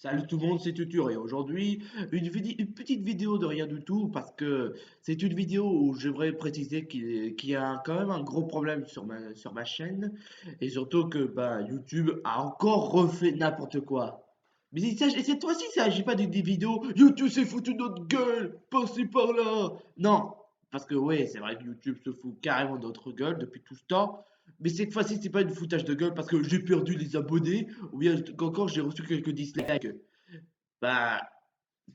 Salut tout le monde, c'est Tutur et aujourd'hui une petite vidéo de rien du tout parce que c'est une vidéo où j'aimerais préciser qu'il y a quand même un gros problème sur ma chaîne et surtout que YouTube a encore refait n'importe quoi. Mais cette fois-ci, ça s'agit pas des vidéos YouTube s'est foutu de notre gueule, passez par là. Non, parce que ouais, c'est vrai que YouTube se fout carrément de notre gueule depuis tout ce temps. Mais cette fois-ci, c'est pas une foutage de gueule parce que j'ai perdu les abonnés ou bien encore j'ai reçu quelques dislikes. Bah,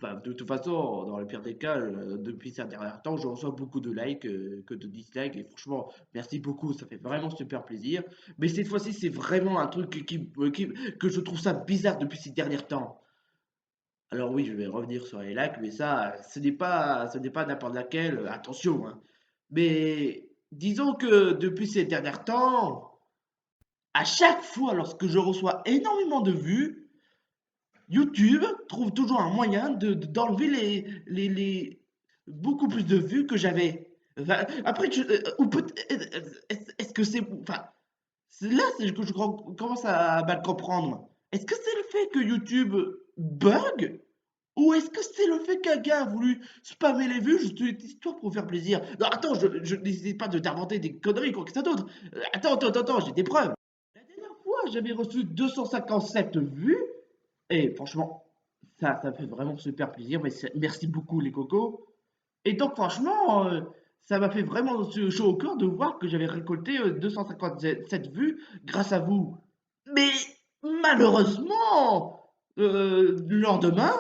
de toute façon, dans le pire des cas, depuis ces derniers temps, je reçois beaucoup de likes que de dislikes. Et franchement, merci beaucoup, ça fait vraiment super plaisir. Mais cette fois-ci, c'est vraiment un truc que je trouve ça bizarre depuis ces derniers temps. Alors oui, je vais revenir sur les likes, mais ça, ce n'est pas n'importe laquelle, attention, hein. Mais disons que depuis ces derniers temps, à chaque fois lorsque je reçois énormément de vues, YouTube trouve toujours un moyen d'enlever beaucoup plus de vues que j'avais. Enfin, après, ou est-ce que c'est, enfin, là, c'est que commence à mal comprendre. Est-ce que c'est le fait que YouTube bug? Ou est-ce que c'est le fait qu'un gars a voulu spammer les vues juste une histoire pour faire plaisir? Non, attends, je n'hésite pas de t'inventer des conneries, quoi que ça d'autre. Attends, j'ai des preuves. La dernière fois, j'avais reçu 257 vues. Et franchement, ça fait vraiment super plaisir. Mais merci beaucoup, les cocos. Et donc, franchement, ça m'a fait vraiment chaud au cœur de voir que j'avais récolté 257 vues grâce à vous. Mais malheureusement, le lendemain,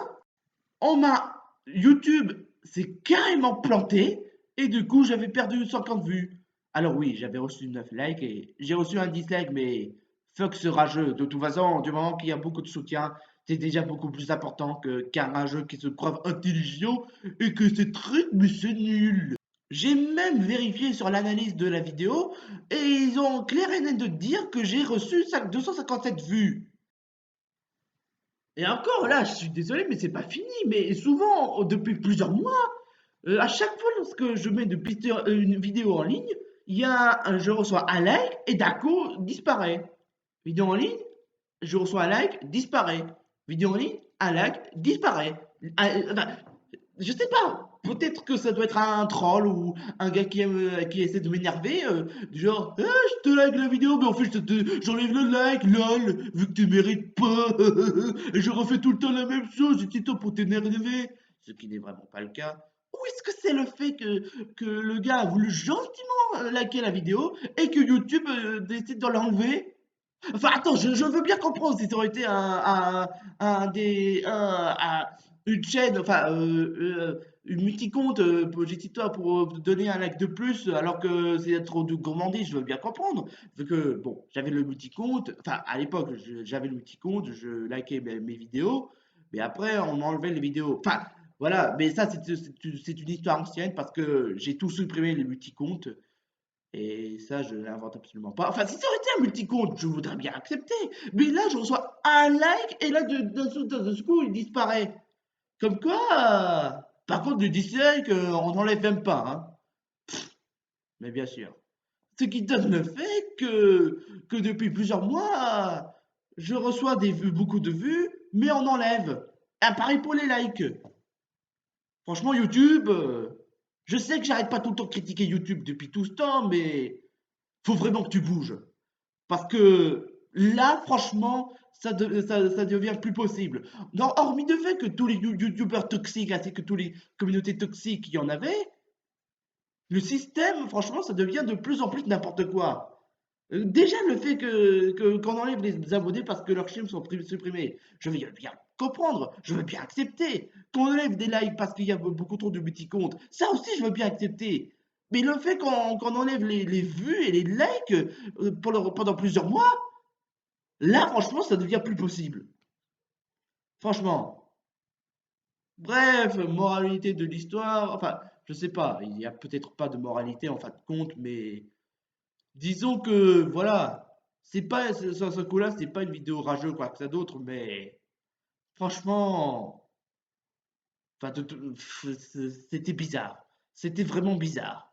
YouTube s'est carrément planté et du coup, j'avais perdu 50 vues. Alors oui, j'avais reçu 9 likes et j'ai reçu un dislike, mais fuck ce rageux. De toute façon, du moment qu'il y a beaucoup de soutien, c'est déjà beaucoup plus important qu'un rageux qui se croit intelligent et que c'est très, mais c'est nul. J'ai même vérifié sur l'analyse de la vidéo et ils ont clair et net de dire que j'ai reçu 257 vues. Et encore là, je suis désolé, mais c'est pas fini. Mais souvent, depuis plusieurs mois, à chaque fois lorsque je mets une vidéo en ligne, je reçois un like et d'un coup disparaît. Vidéo en ligne, je reçois un like, disparaît. Vidéo en ligne, un like, disparaît. Enfin, je sais pas. Peut-être que ça doit être un troll ou un gars qui essaie de m'énerver. Du genre, ah, je te like la vidéo, mais en fait, j'enlève le like, lol, vu que tu mérites pas. Et je refais tout le temps la même chose, c'est tout pour t'énerver. Ce qui n'est vraiment pas le cas. Ou est-ce que c'est le fait que le gars a voulu gentiment liker la vidéo et que YouTube décide de l'enlever? Enfin, attends, je veux bien comprendre si ça aurait été une chaîne, enfin, une multi-compte, toi pour donner un like de plus, alors que c'est trop de gourmandise, je veux bien comprendre. Vu que, bon, j'avais le multi-compte, enfin, à l'époque, j'avais le multi-compte, je likais mes vidéos, mais après, on enlevait les vidéos. Enfin, voilà, mais ça, c'est une histoire ancienne parce que j'ai tout supprimé les multi-comptes. Et ça, je l'invente absolument pas. Enfin, si ça aurait été un multi-compte, je voudrais bien accepter. Mais là, je reçois un like et là, d'un seul coup, il disparaît. Comme quoi, par contre, le dislike, on n'enlève même pas, hein. Mais bien sûr. Ce qui donne le fait que depuis plusieurs mois, je reçois des vues, beaucoup de vues, mais on enlève. Ah, pareil pour les likes. Franchement, YouTube, je sais que j'arrête pas tout le temps de critiquer YouTube depuis tout ce temps, mais faut vraiment que tu bouges. Parce que là, franchement, ça devient plus possible. Non, hormis le fait que tous les youtubeurs toxiques, ainsi que toutes les communautés toxiques, il y en avait, le système, franchement, ça devient de plus en plus n'importe quoi. Déjà, le fait qu'on enlève les abonnés parce que leurs chaînes sont supprimées, je veux bien comprendre, je veux bien accepter. Qu'on enlève des likes parce qu'il y a beaucoup trop de petits comptes, ça aussi, je veux bien accepter. Mais le fait qu'on enlève les vues et les likes pendant plusieurs mois, là, franchement, ça devient plus possible. Franchement. Bref, moralité de l'histoire. Enfin, je sais pas, il n'y a peut-être pas de moralité en fin de compte, mais disons que, voilà, c'est pas, ce coup-là, c'est pas une vidéo rageuse, quoi que ça d'autre, mais franchement, enfin, c'était bizarre. C'était vraiment bizarre.